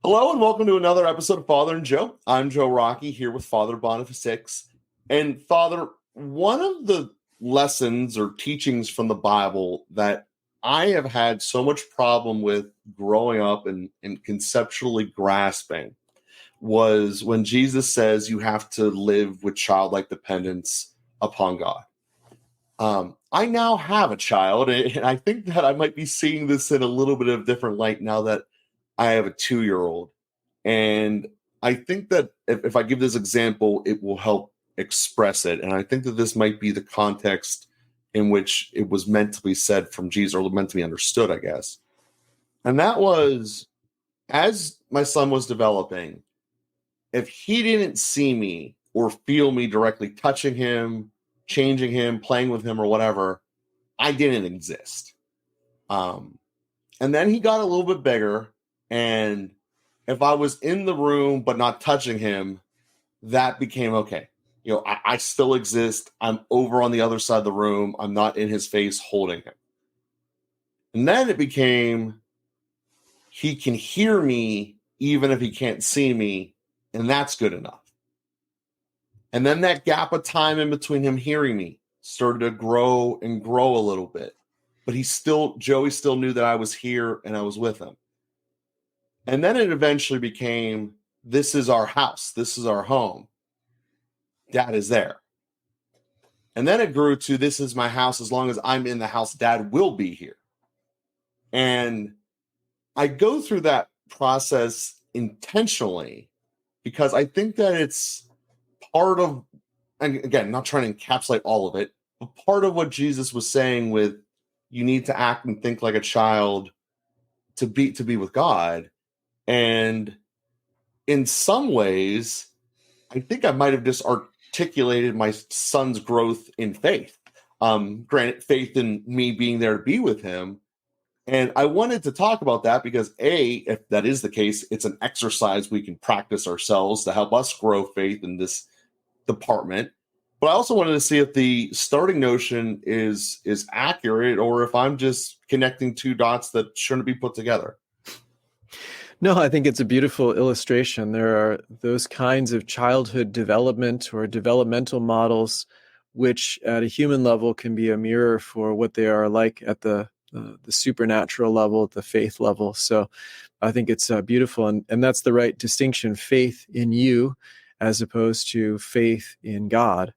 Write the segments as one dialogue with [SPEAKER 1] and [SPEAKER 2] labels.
[SPEAKER 1] Hello and welcome to another episode of Father and Joe. I'm Joe Rockey here with Father Boniface. And Father, one of the lessons or teachings from the Bible that I have had so much problem with growing up and conceptually grasping was when Jesus says you have to live with childlike dependence upon God. I now have a child, and I think that I might be seeing this in a little bit of different light now that I have a 2-year-old. And I think that if I give this example, it will help express it. And I think that this might be the context in which it was meant to be said from Jesus, or meant to be understood, I guess. And that was, as my son was developing, if he didn't see me or feel me directly touching him, changing him, playing with him, or whatever, I didn't exist. And then he got a little bit bigger, and if I was in the room but not touching him, that became okay. I still exist. I'm over on the other side of the room. I'm not in his face holding him. And then it became, he can hear me even if he can't see me, and that's good enough. And then that gap of time in between him hearing me started to grow and grow a little bit. But Joey still knew that I was here and I was with him. And then it eventually became, this is our house. This is our home. Dad is there. And then it grew to, this is my house. As long as I'm in the house, Dad will be here. And I go through that process intentionally because I think that it's part of, and again, not trying to encapsulate all of it, but part of what Jesus was saying with, you need to act and think like a child to be with God. And in some ways, I think I might have just articulated my son's growth in faith. Granted, faith in me being there to be with him. And I wanted to talk about that because if that is the case, it's an exercise we can practice ourselves to help us grow faith in this department. But I also wanted to see if the starting notion is accurate, or if I'm just connecting two dots that shouldn't be put together.
[SPEAKER 2] No, I think it's a beautiful illustration. There are those kinds of childhood development or developmental models, which at a human level can be a mirror for what they are like at the supernatural level, the faith level. So I think it's beautiful. And that's the right distinction, faith in you as opposed to faith in God.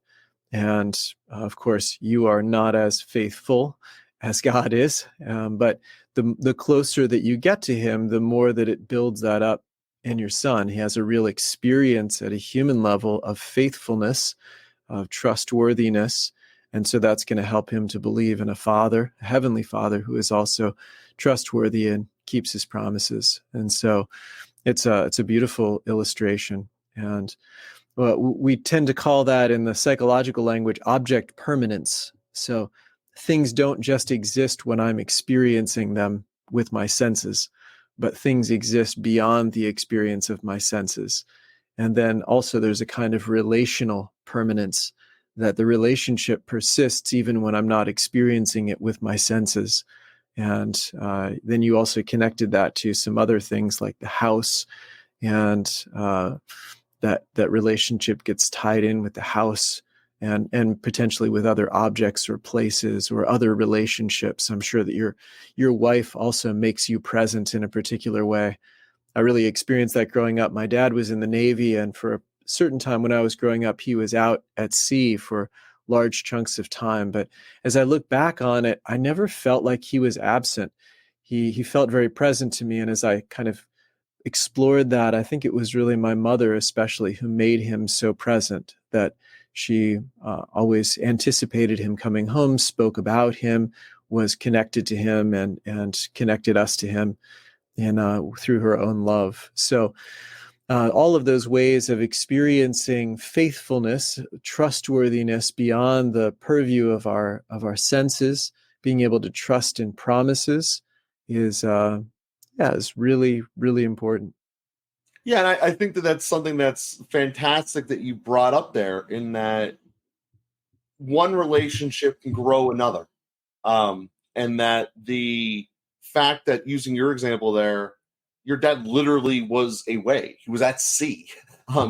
[SPEAKER 2] And of course, you are not as faithful as God is, but the closer that you get to him, the more that it builds that up in your son. He has a real experience at a human level of faithfulness, of trustworthiness. And so that's going to help him to believe in a father, a heavenly father, who is also trustworthy and keeps his promises. And so it's a beautiful illustration. And we tend to call that in the psychological language object permanence. So things don't just exist when I'm experiencing them with my senses, but things exist beyond the experience of my senses. And then also there's a kind of relational permanence, that the relationship persists even when I'm not experiencing it with my senses. And then you also connected that to some other things like the house, and that relationship gets tied in with the house and potentially with other objects or places or other relationships. I'm sure that your wife also makes you present in a particular way. I really experienced that growing up. My dad was in the Navy, and for a certain time when I was growing up, he was out at sea for large chunks of time. But as I look back on it, I never felt like he was absent. He felt very present to me. And as I kind of explored that, I think it was really my mother especially who made him so present, that she always anticipated him coming home, spoke about him, was connected to him, and connected us to him through her own love. So all of those ways of experiencing faithfulness, trustworthiness beyond the purview of our senses, being able to trust in promises is really, really important.
[SPEAKER 1] Yeah, and I think that that's something that's fantastic that you brought up there, in that one relationship can grow another. And that the fact that, using your example there, your dad literally was away. He was at sea,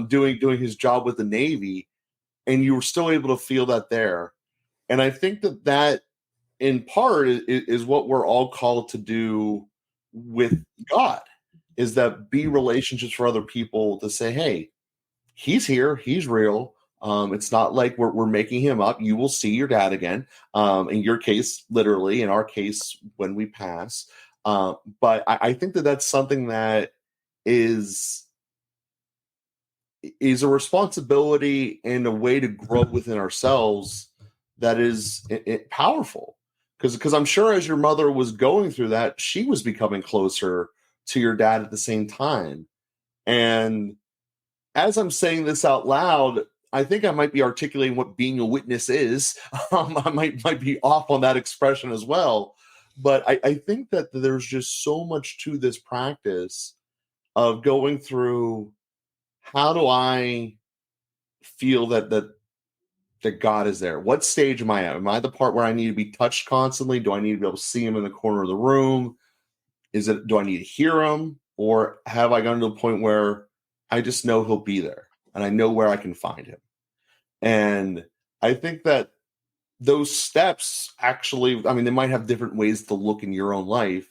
[SPEAKER 1] doing his job with the Navy, and you were still able to feel that there. And I think that in part is what we're all called to do with God, is that be relationships for other people, to say, hey, he's here, he's real. It's not like we're making him up. You will see your dad again. In your case, literally. In our case, when we pass. But I think that's something that is a responsibility and a way to grow within ourselves that is powerful. Because I'm sure as your mother was going through that, she was becoming closer to your dad at the same time. And as I'm saying this out loud, I think I might be articulating what being a witness is. I might be off on that expression as well. But I think that there's just so much to this practice of going through, how do I feel that God is there? What stage am I at? Am I the part where I need to be touched constantly? Do I need to be able to see him in the corner of the room? Do I need to hear him? Or have I gotten to a point where I just know he'll be there and I know where I can find him? And I think that those steps actually, I mean, they might have different ways to look in your own life,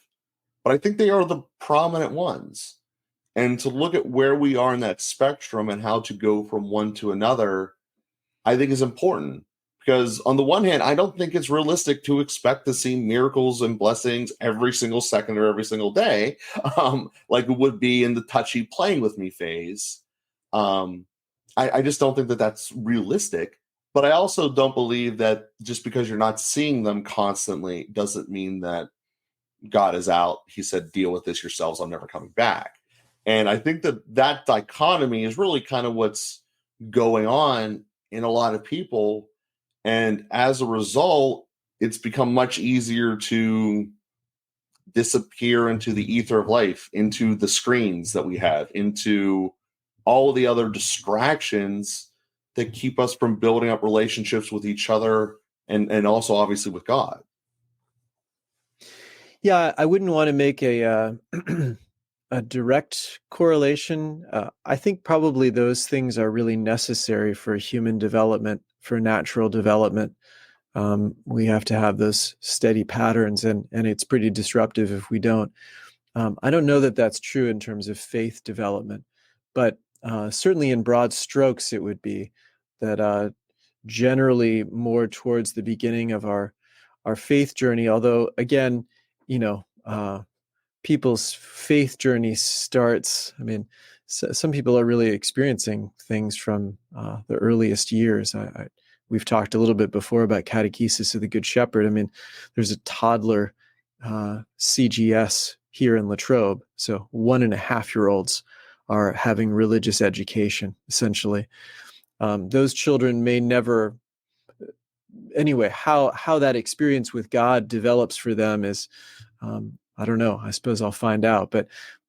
[SPEAKER 1] but I think they are the prominent ones. And to look at where we are in that spectrum and how to go from one to another, I think is important. Because on the one hand, I don't think it's realistic to expect to see miracles and blessings every single second or every single day, like it would be in the touchy playing with me phase. I just don't think that that's realistic. But I also don't believe that just because you're not seeing them constantly doesn't mean that God is out. He said, deal with this yourselves. I'm never coming back. And I think that dichotomy is really kind of what's going on in a lot of people. And as a result, it's become much easier to disappear into the ether of life, into the screens that we have, into all of the other distractions that keep us from building up relationships with each other and also obviously with God.
[SPEAKER 2] Yeah, I wouldn't want to make a a direct correlation. I think probably those things are really necessary for human development, for natural development. We have to have those steady patterns, and it's pretty disruptive if we don't. I don't know that that's true in terms of faith development, but certainly in broad strokes, it would be that generally more towards the beginning of our faith journey. Although, again, you know, people's faith journey starts. I mean, some people are really experiencing things from the earliest years. We've talked a little bit before about catechesis of the Good Shepherd. I mean, there's a toddler CGS here in Latrobe. So 1.5-year-olds are having religious education, essentially. Those children may never, anyway, how that experience with God develops for them is, I don't know. I suppose I'll find out. But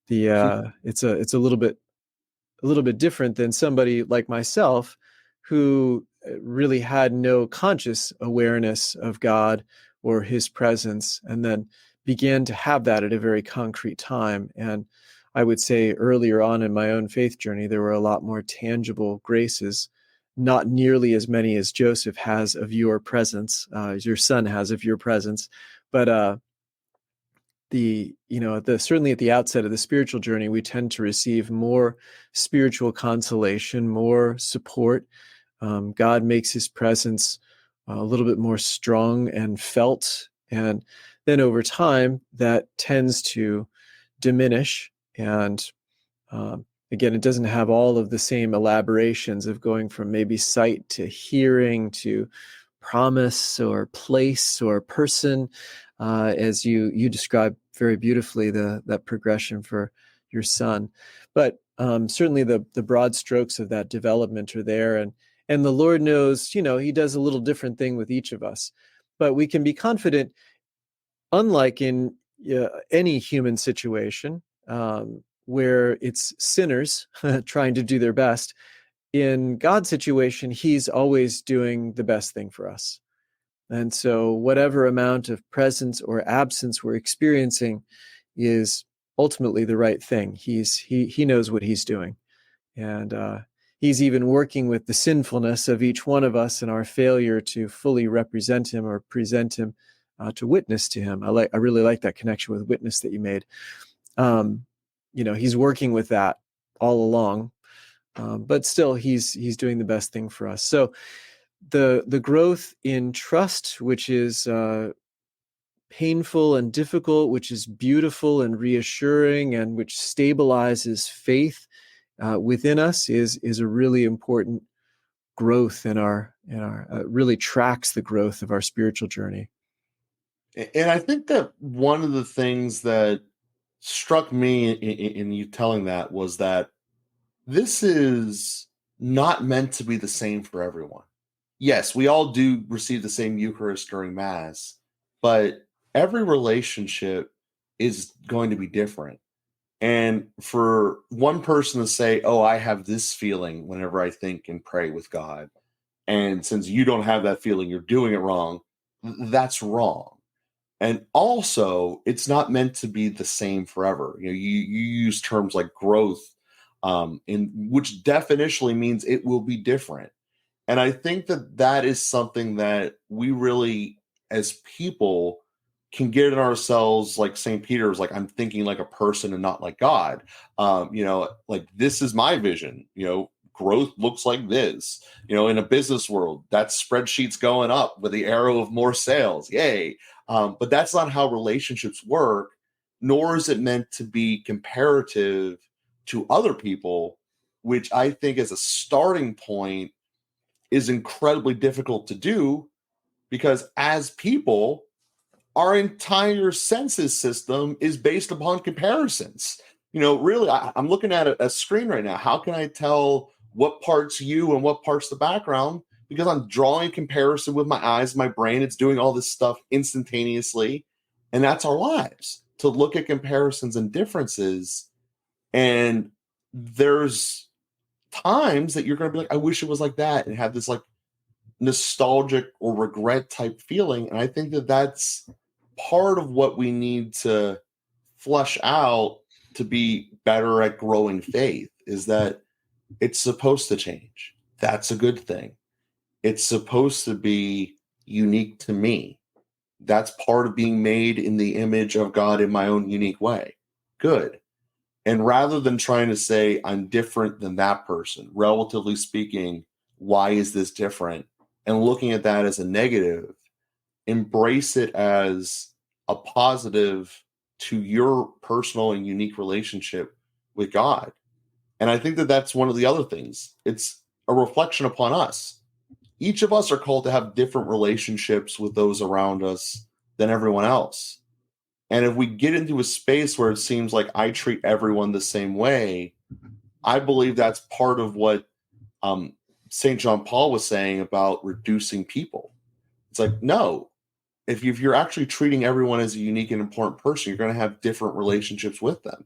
[SPEAKER 2] it's a little bit different than somebody like myself who really had no conscious awareness of God or his presence, and then began to have that at a very concrete time. And I would say earlier on in my own faith journey, there were a lot more tangible graces, not nearly as many as Joseph has of your presence, as your son has of your presence. But certainly at the outset of the spiritual journey, we tend to receive more spiritual consolation, more support. God makes his presence a little bit more strong and felt. And then over time, that tends to diminish. And again, it doesn't have all of the same elaborations of going from maybe sight to hearing to promise or place or person, as you described very beautifully that progression for your son. But certainly the broad strokes of that development are there, and the Lord knows, he does a little different thing with each of us. But we can be confident, unlike in any human situation where it's sinners trying to do their best, in God's situation, he's always doing the best thing for us. And so whatever amount of presence or absence we're experiencing is ultimately the right thing. He knows what he's doing, and he's even working with the sinfulness of each one of us and our failure to fully represent him or present him, to witness to him. I really like that connection with witness that you made. He's working with that all along, but still he's doing the best thing for us. So the growth in trust, which is painful and difficult, which is beautiful and reassuring, and which stabilizes faith within us, is a really important growth in our really tracks the growth of our spiritual journey.
[SPEAKER 1] And I think that one of the things that struck me in you telling that was that this is not meant to be the same for everyone. Yes, we all do receive the same Eucharist during Mass, but every relationship is going to be different. And for one person to say, oh, I have this feeling whenever I think and pray with God, and since you don't have that feeling, you're doing it wrong, that's wrong. And also, it's not meant to be the same forever. You use terms like growth, in which definitionally means it will be different. And I think that is something that we really, as people, can get in ourselves. Like St. Peter's, like, I'm thinking like a person and not like God. Like, this is my vision. Growth looks like this. In a business world, that spreadsheet's going up with the arrow of more sales. Yay. But that's not how relationships work, nor is it meant to be comparative to other people, which I think as a starting point is incredibly difficult to do, because as people, our entire senses system is based upon comparisons. Really, I'm looking at a screen right now. How can I tell what part's you and what part's the background? Because I'm drawing a comparison with my eyes, my brain. It's doing all this stuff instantaneously. And that's our lives, to look at comparisons and differences. And there's times that you're going to be like, I wish it was like that, and have this like nostalgic or regret type feeling. And I think that that's part of what we need to flesh out to be better at growing faith, is that it's supposed to change. That's a good thing. It's supposed to be unique to me. That's part of being made in the image of God in my own unique way. Good. And rather than trying to say I'm different than that person, relatively speaking, why is this different? And looking at that as a negative, embrace it as a positive to your personal and unique relationship with God. And I think that that's one of the other things. It's a reflection upon us. Each of us are called to have different relationships with those around us than everyone else. And if we get into a space where it seems like I treat everyone the same way, I believe that's part of what St. John Paul was saying about reducing people. It's like, no, if you're actually treating everyone as a unique and important person, you're going to have different relationships with them,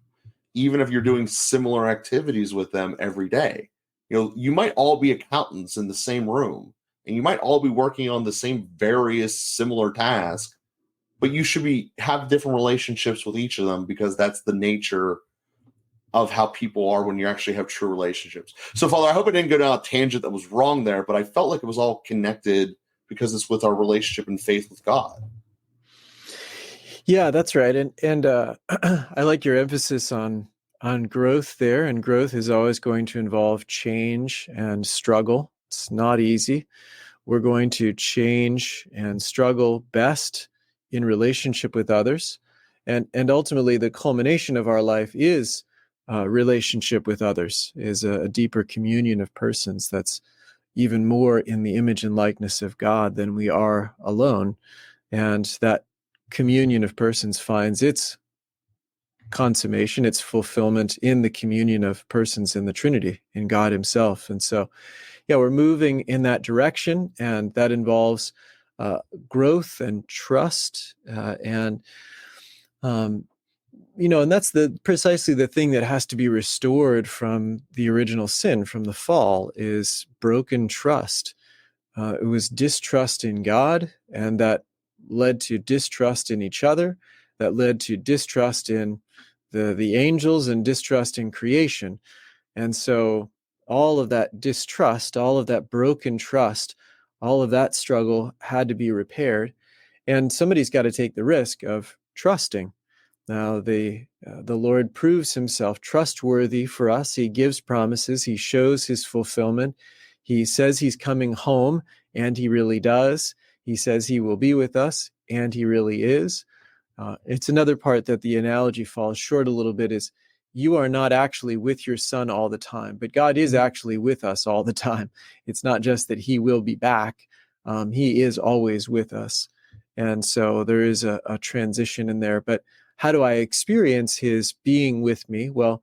[SPEAKER 1] even if you're doing similar activities with them every day. You might all be accountants in the same room, and you might all be working on the same various similar tasks, but you should have different relationships with each of them, because that's the nature of how people are when you actually have true relationships. So, Father, I hope I didn't go down a tangent that was wrong there, but I felt like it was all connected because it's with our relationship and faith with God.
[SPEAKER 2] Yeah, that's right. And I like your emphasis on growth there. And growth is always going to involve change and struggle. It's not easy. We're going to change and struggle best in relationship with others. And ultimately, the culmination of our life is relationship with others, is a deeper communion of persons that's even more in the image and likeness of God than we are alone. And that communion of persons finds its consummation, its fulfillment in the communion of persons in the Trinity, in God himself. And so, yeah, we're moving in that direction, and that involves growth and trust, and that's precisely the thing that has to be restored from the original sin, from the fall, is broken trust. It was distrust in God, and that led to distrust in each other, that led to distrust in the angels and distrust in creation. And so all of that distrust, all of that broken trust, all of that struggle had to be repaired. And somebody's got to take the risk of trusting. Now, the Lord proves himself trustworthy for us. He gives promises. He shows his fulfillment. He says he's coming home, and he really does. He says he will be with us, and he really is. It's another part that the analogy falls short a little bit is you are not actually with your son all the time, but God is actually with us all the time. It's not just that he will be back. He is always with us. And so there is a transition in there. But how do I experience his being with me? Well,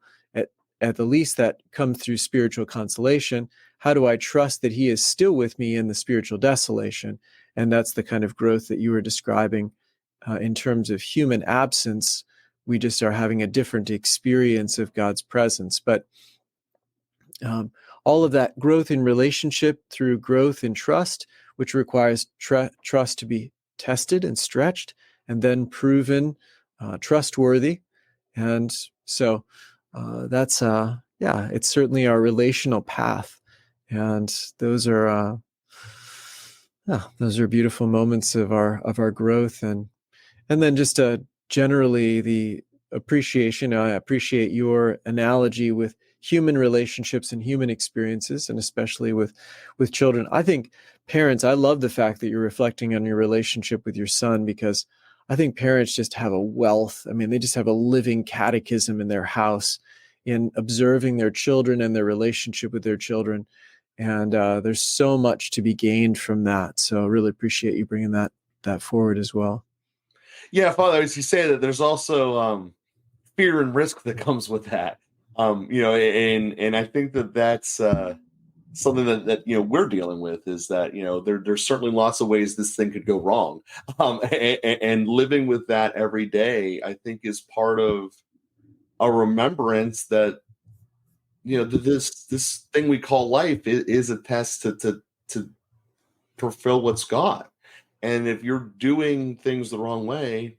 [SPEAKER 2] at the least that comes through spiritual consolation. How do I trust that he is still with me in the spiritual desolation? And that's the kind of growth that you were describing. In terms of human absence, we just are having a different experience of God's presence. But all of that growth in relationship through growth in trust, which requires trust to be tested and stretched and then proven trustworthy. And so that's, it's certainly our relational path. And those are beautiful moments of our growth. And then just generally the appreciation. I appreciate your analogy with human relationships and human experiences, and especially with children. I think parents, I love the fact that you're reflecting on your relationship with your son, because I think parents just have a wealth. I mean, they just have a living catechism in their house in observing their children and their relationship with their children. And there's so much to be gained from that. So I really appreciate you bringing that forward as well.
[SPEAKER 1] Yeah, Father, as you say that, there's also fear and risk that comes with that. And I think that's something that we're dealing with, is that there's certainly lots of ways this thing could go wrong, and living with that every day, I think, is part of a remembrance that this thing we call life is a test to fulfill what's God. And if you're doing things the wrong way,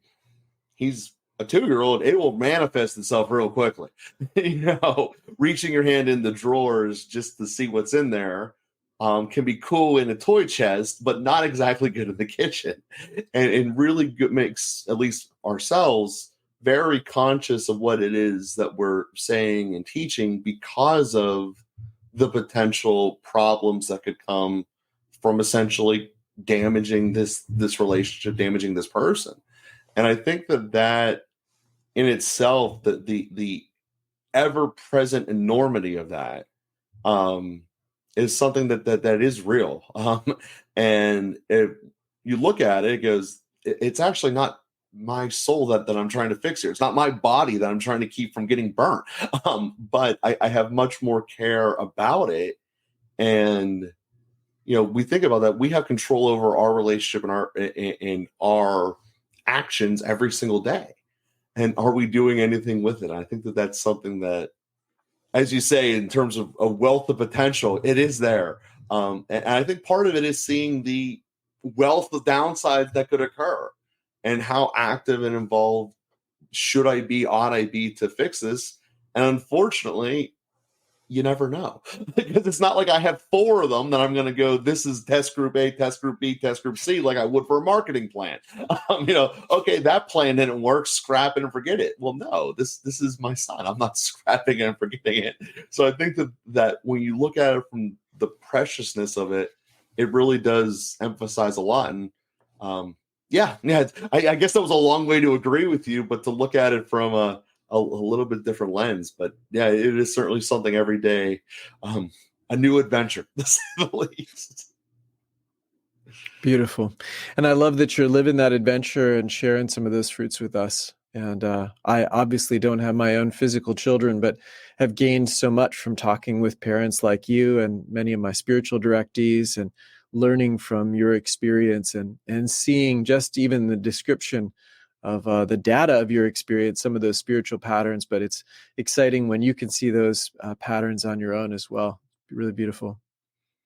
[SPEAKER 1] he's a 2-year-old, it will manifest itself real quickly. Reaching your hand in the drawers just to see what's in there can be cool in a toy chest, but not exactly good in the kitchen. And really good, makes at least ourselves very conscious of what it is that we're saying and teaching, because of the potential problems that could come from essentially damaging this relationship, damaging this person. And I think that in itself, the ever-present enormity of that is something that is real. And if you look at it, it goes, it's actually not my soul that I'm trying to fix here. It's not my body that I'm trying to keep from getting burnt. But I have much more care about it. And we think about that. We have control over our relationship and our actions every single day. And are we doing anything with it? I think that's something that, as you say, in terms of a wealth of potential, it is there. And I think part of it is seeing the wealth of downsides that could occur, and how active and involved ought I be to fix this? And unfortunately, you never know, because it's not like I have 4 of them that I'm going to go, this is test group A, test group B, test group C, like I would for a marketing plan. Okay, that plan didn't work, scrap it and forget it. Well, no, this is my son. I'm not scrapping it and forgetting it. So I think that when you look at it from the preciousness of it, it really does emphasize a lot. And I guess that was a long way to agree with you, but to look at it from a little bit different lens. But yeah, it is certainly something every day, a new adventure, to say the least.
[SPEAKER 2] Beautiful. And I love that you're living that adventure and sharing some of those fruits with us. And I obviously don't have my own physical children, but have gained so much from talking with parents like you and many of my spiritual directees, and learning from your experience, and seeing just even the description of the data of your experience, some of those spiritual patterns. But it's exciting when you can see those patterns on your own as well. Really beautiful.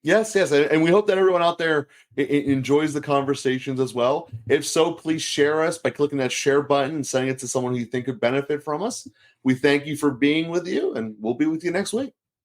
[SPEAKER 1] Yes, yes. And we hope that everyone out there enjoys the conversations as well. If so, please share us by clicking that share button and sending it to someone who you think could benefit from us. We thank you for being with you, and we'll be with you next week.